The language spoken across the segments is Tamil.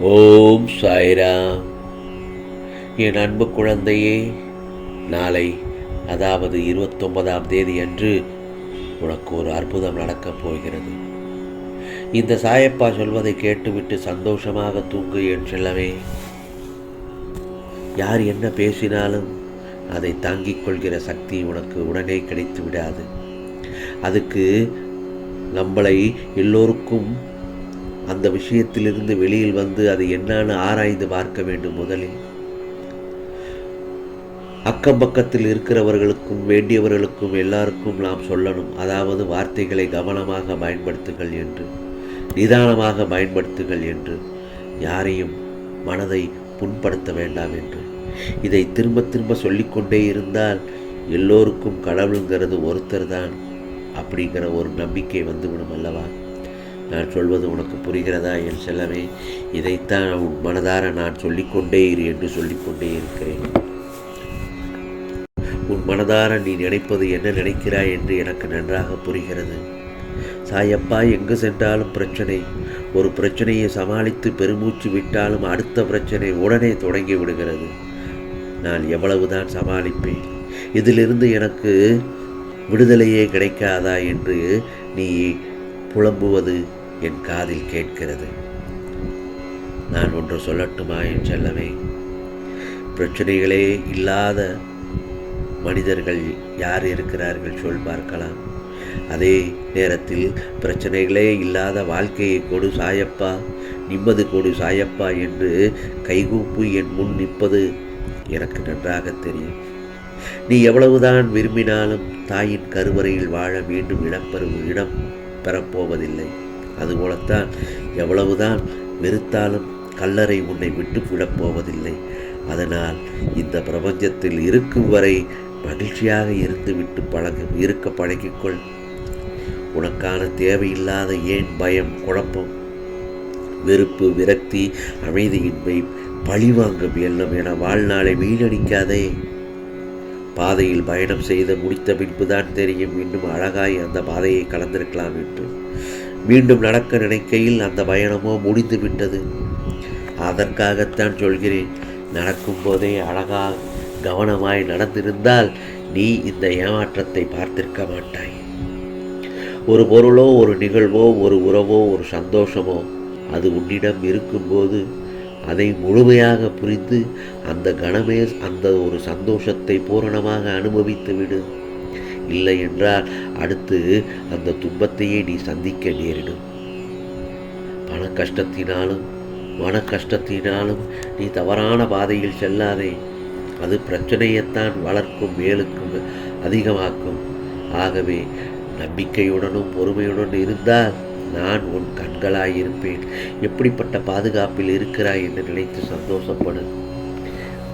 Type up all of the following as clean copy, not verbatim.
ஓம் சாய்ராம். என் அன்பு குழந்தையே, நாளை அதாவது 29ஆம் தேதி அன்று உனக்கு ஒரு அற்புதம் நடக்கப் போகிறது. இந்த சாயப்பா சொல்வதை கேட்டுவிட்டு சந்தோஷமாக தூங்கு என் செல்லவே. யார் என்ன பேசினாலும் அதை தாங்கிக் கொள்கிற சக்தி உனக்கு உடனே கிடைத்து விடாது. அதுக்கு நம்மளை எல்லோருக்கும் அந்த விஷயத்திலிருந்து வெளியில் வந்து அது என்னன்னு ஆராய்ந்து பார்க்க வேண்டும். முதலில் அக்கம் பக்கத்தில் இருக்கிறவர்களுக்கும் வேண்டியவர்களுக்கும் எல்லாருக்கும் நாம் சொல்லணும். அதாவது வார்த்தைகளை கவனமாக பயன்படுத்துங்கள் என்று, நிதானமாக பயன்படுத்துங்கள் என்று, யாரையும் மனதை புண்படுத்த வேண்டாம் என்று. இதை திரும்ப திரும்ப சொல்லிக்கொண்டே இருந்தால் எல்லோருக்கும் கடவுளுங்கிறது ஒருத்தர் தான் அப்படிங்கிற ஒரு நம்பிக்கை வந்துவிடும் அல்லவா? நான் சொல்வது உனக்கு புரிகிறதா என் செல்லமே? இதைத்தான் உன் மனதார நான் சொல்லிக்கொண்டே இரு என்று சொல்லிக்கொண்டே இருக்கிறேன். உன் மனதார நீ நினைப்பது என்ன நினைக்கிறாய் என்று எனக்கு நன்றாக புரிகிறது. சாயப்பா, எங்கு சென்றாலும் பிரச்சனை. ஒரு பிரச்சனையை சமாளித்து பெருமூச்சு விட்டாலும் அடுத்த பிரச்சனை உடனே தொடங்கி விடுகிறது. நான் எவ்வளவுதான் சமாளிப்பேன்? இதிலிருந்து எனக்கு விடுதலையே கிடைக்காதா என்று நீ புலம்புவது என் காதில் கேட்கிறது. நான் ஒன்று சொல்லட்டுமா என் செல்லமே? பிரச்சனைகளே இல்லாத மனிதர்கள் யார் இருக்கிறார்கள் சொல் பார்க்கலாம். அதே நேரத்தில் பிரச்சனைகளே இல்லாத வாழ்க்கையை கொடு சாயப்பா, நிம்மதி கொடு சாயப்பா என்று கைகூப்பு என் முன் நிற்பது எனக்கு நன்றாக தெரியும். நீ எவ்வளவுதான் விரும்பினாலும் தாயின் கருவறையில் வாழ மீண்டும் இடம் பெறப்போவதில்லை. அதுபோலத்தான் எவ்வளவுதான் வெறுத்தாலும் கல்லறை உன்னை விட்டு விடப்போவதில்லை. அதனால் இந்த பிரபஞ்சத்தில் இருக்கும் வரை மகிழ்ச்சியாக இருந்துவிட்டு இருக்க பழகிக்கொள். உனக்கான தேவையில்லாத ஏன் பயம், குழப்பம், வெறுப்பு, விரக்தி, அமைதியின்மை, பழிவாங்கும் எண்ணம் என வாழ்நாளை வீணடிக்காதே. பாதையில் பயணம் செய்து முடித்த பின்புதான் தெரியும் இன்னும் அழகாய் அந்த பாதையை கலந்திருக்கலாம் என்று. மீண்டும் நடக்க நினைக்கையில் அந்த பயணமோ முடிந்து விட்டது. அதற்காகத்தான் சொல்கிறேன், நடக்கும் போதே அழகாக கவனமாய் நடந்திருந்தால் நீ இந்த ஏமாற்றத்தை பார்த்திருக்க மாட்டாய். ஒரு பொருளோ, ஒரு நிகழ்வோ, ஒரு உறவோ, ஒரு சந்தோஷமோ அது உன்னிடம் இருக்கும்போது அதை முழுமையாக புரிந்து அந்த கணமே அந்த ஒரு சந்தோஷத்தை பூரணமாக அனுபவித்து விடு. இல்லை என்றால் அடுத்து அந்த துன்பத்தையே நீ சந்திக்க நேரிடும். பண கஷ்டத்தினாலும் மன கஷ்டத்தினாலும் நீ தவறான பாதையில் செல்லாதே. அது பிரச்சனையைத்தான் வளர்க்கும், மேலுக்கும் அதிகமாக்கும். ஆகவே நம்பிக்கையுடனும் பொறுமையுடன் இருந்தால் நான் உன் கண்களாயிருப்பேன். எப்படிப்பட்ட பாதுகாப்பில் இருக்கிறாய் என்று நினைத்து சந்தோஷப்படு.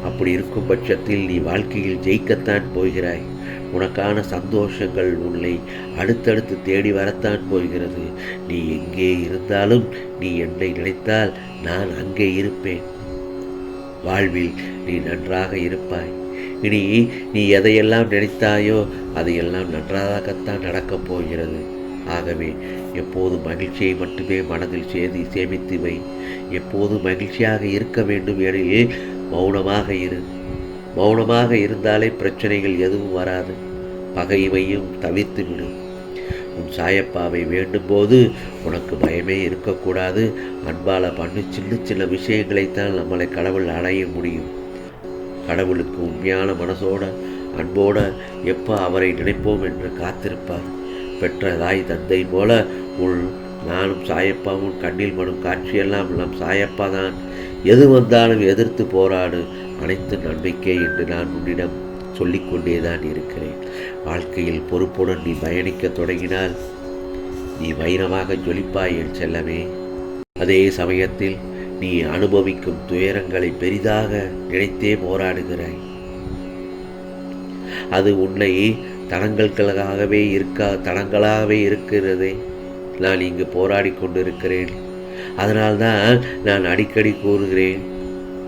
அப்படி இருக்கும் பட்சத்தில் நீ வாழ்க்கையில் ஜெயிக்கத்தான் போகிறாய். உனக்கான சந்தோஷங்கள் உன்னை அடுத்தடுத்து தேடி வரத்தான் போகிறது. நீ எங்கே இருந்தாலும் நீ என்னை நினைத்தால் நான் அங்கே இருப்பேன். வாழ்வில் நீ நன்றாக இருப்பாய். இனி நீ எதையெல்லாம் நினைத்தாயோ அதையெல்லாம் நன்றாகத்தான் நடக்கப் போகிறது. ஆகவே எப்போது மகிழ்ச்சியை மட்டுமே மனதில் சேமித்து வை. எப்போது மகிழ்ச்சியாக இருக்க வேண்டும் எனில் மௌனமாக இரு. மௌனமாக இருந்தாலே பிரச்சனைகள் எதுவும் வராது. பகைமையும் தவிர்த்து விடு. உன் சாயப்பாவை வேண்டும் போது உனக்கு பயமே இருக்கக்கூடாது. அன்பால பண்ணு சின்ன சின்ன விஷயங்களைத்தான் நம்மளை கடவுள் அடைய முடியும். கடவுளுக்கு உண்மையான மனசோட அன்போட எப்போ அவரை நினைப்போம் என்று காத்திருப்பார். பெற்ற தாய் தந்தை போல நானும் சாயப்பாவும் கண்ணில் படும் காட்சியெல்லாம் நம் சாயப்பா தான். எது வந்தாலும் எதிர்த்து போராடு, அனைத்து நம்பிக்கை என்று நான் உன்னிடம் சொல்லிக்கொண்டேதான் இருக்கிறேன். வாழ்க்கையில் பொறுப்புடன் நீ பயணிக்க தொடங்கினால் நீ வைரமாக ஜொலிப்பாய் என் செல்லமே. அதே சமயத்தில் நீ அனுபவிக்கும் துயரங்களை பெரிதாக நினைத்தே போராடுகிறாய். அது உன்னை தடங்களாகவே இருக்கிறதே. நான் இங்கு போராடி கொண்டிருக்கிறேன். அதனால்தான் நான் அடிக்கடி கூறுகிறேன்,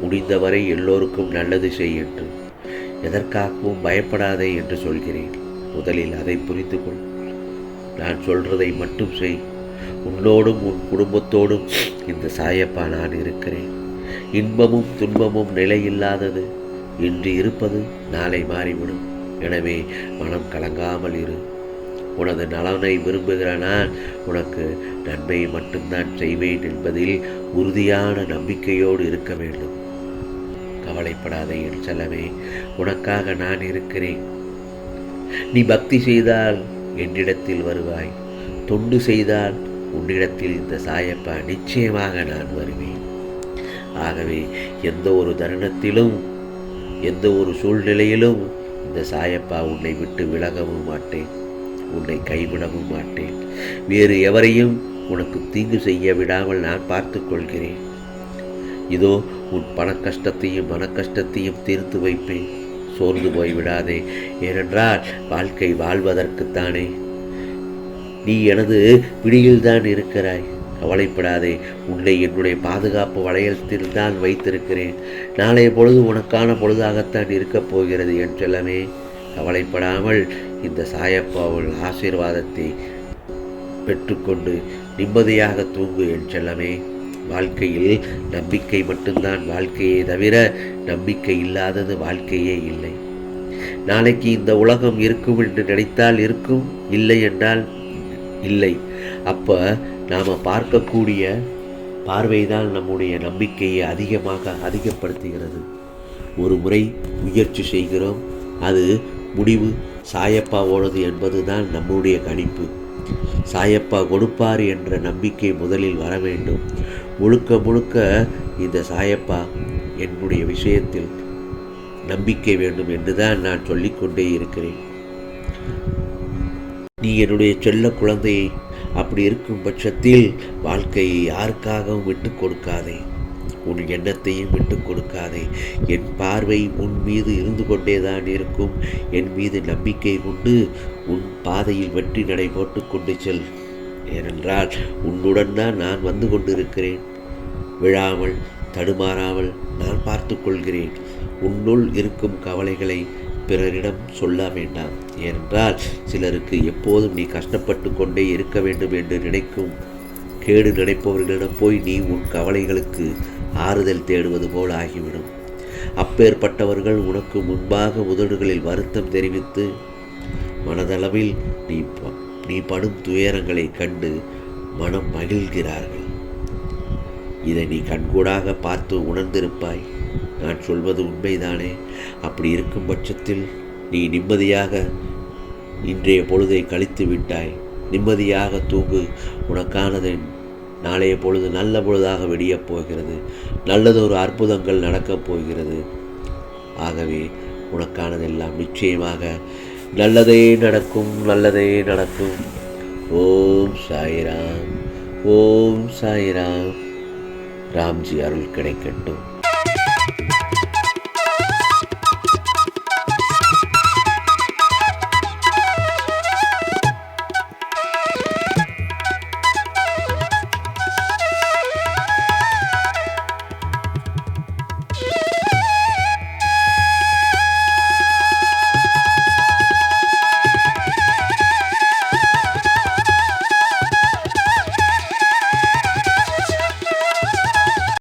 முடிந்தவரை எல்லோருக்கும் நல்லது செய் என்று. எதற்காகவும் பயப்படாதே என்று சொல்கிறேன். முதலில் அதை புரிந்து கொள். நான் சொல்றதை மட்டும் செய். உன்னோடும் உன் குடும்பத்தோடும் இந்த சாயப்பா நான் இருக்கிறேன். இன்பமும் துன்பமும் நிலையில்லாதது. இன்று இருப்பது நாளை மாறிவிடும். எனவே மனம் கலங்காமல் இரு. உனது நலனை விரும்புகிற நான் உனக்கு நன்மை மட்டும்தான் செய்வேன் என்பதில் உறுதியான நம்பிக்கையோடு இருக்க வேண்டும். கவலைப்படாதே என் செல்லவே, உனக்காக நான் இருக்கிறேன். நீ பக்தி செய்தால் என்னிடத்தில் வருவாய். தொண்டு செய்தால் உன்னிடத்தில் இந்த சாயப்பா நிச்சயமாக நான் வருவேன். ஆகவே எந்த ஒரு தருணத்திலும் எந்த ஒரு சூழ்நிலையிலும் இந்த சாயப்பா உன்னை விட்டு விலகவும் மாட்டேன், உன்னை கைவிடவும் மாட்டேன். வேறு எவரையும் உனக்கு தீங்கு செய்ய விடாமல் நான் பார்த்து கொள்கிறேன். இதோ உன் பண கஷ்டத்தையும் மன கஷ்டத்தையும் தீர்த்து வைப்பேன். சோர்ந்து போய்விடாதே. ஏனென்றால் வாழ்க்கை வாழ்வதற்குத்தானே. நீ எனது பிடியில்தான் இருக்கிறாய். கவலைப்படாதே. உன்னை என்னுடைய பாதுகாப்பு வளையத்தில் தான் வைத்திருக்கிறேன். நாளைய பொழுது உனக்கான பொழுதாகத்தான் இருக்கப் போகிறது என் செல்லமே. கவலைப்படாமல் இந்த சாயப்பாவுள் ஆசீர்வாதத்தை பெற்றுக்கொண்டு நிம்மதியாக தூங்கு என் செல்லமே. வாழ்க்கையில் நம்பிக்கை மட்டும்தான் வாழ்க்கையே தவிர நம்பிக்கை இல்லாதது வாழ்க்கையே இல்லை. நாளைக்கு இந்த உலகம் இருக்கும் என்று நினைத்தால் இருக்கும், இல்லை என்றால் இல்லை. அப்போ நாம் பார்க்கக்கூடிய பார்வைதான் நம்முடைய நம்பிக்கையை அதிகப்படுத்துகிறது. ஒரு முறை முயற்சி செய்கிறோம், அது முடிவு சாயப்பாவோடது என்பதுதான் நம்முடைய கணிப்பு. சாயப்பா கொடுப்பார் என்ற நம்பிக்கை முதலில் வர வேண்டும். முழுக்க முழுக்க இந்த சாயப்பா என்னுடைய விஷயத்தில் நம்பிக்கை வேண்டும் என்றுதான் நான் சொல்லிக்கொண்டே இருக்கிறேன். நீ என்னுடைய செல்ல குழந்தையை. அப்படி இருக்கும் பட்சத்தில் வாழ்க்கையை யாருக்காகவும் விட்டு கொடுக்காதே. உன் எண்ணத்தையும் விட்டு கொடுக்காதே. என் பார்வை உன் மீது இருந்து கொண்டேதான் இருக்கும். என் மீது நம்பிக்கை கொண்டு உன் பாதையில் வெற்றி நடை போட்டு கொண்டு செல். ஏனென்றால் உன்னுடன் தான் நான் வந்து கொண்டிருக்கிறேன். விழாமல் தடுமாறாமல் நான் பார்த்து கொள்கிறேன். உன்னுள் இருக்கும் கவலைகளை பிறரிடம் சொல்ல வேண்டாம். ஏனென்றால் சிலருக்கு எப்போதும் நீ கஷ்டப்பட்டு கொண்டே இருக்க வேண்டும் என்று நினைக்கும் கேடு நினைப்பவர்களிடம் போய் நீ உன் கவலைகளுக்கு ஆறுதல் தேடுவது போல் ஆகிவிடும். அப்பேற்பட்டவர்கள் உனக்கு முன்பாக உதடுகளில் வருத்தம் தெரிவித்து மனதளவில் நீ படும் துயரங்களை கண்டு மனம் மகிழ்கிறார்கள். இதை நீ கண்கூடாக பார்த்து உணர்ந்திருப்பாய். நான் சொல்வது உண்மைதானே? அப்படி இருக்கும் பட்சத்தில் நீ நிம்மதியாக இன்றைய பொழுதை கழித்து விட்டாய். நிம்மதியாக தூங்கு. உனக்கானது நாளைய பொழுது நல்ல பொழுதாக விடியப் போகிறது. நல்லதொரு அற்புதங்கள் நடக்கப் போகிறது. ஆகவே உனக்கானதெல்லாம் நிச்சயமாக நல்லதே நடக்கும், நல்லதே நடக்கும். ஓம் சாய்ராம், ஓம் சாய்ராம். ராம்ஜி அருள் கிடைக்கட்டும்.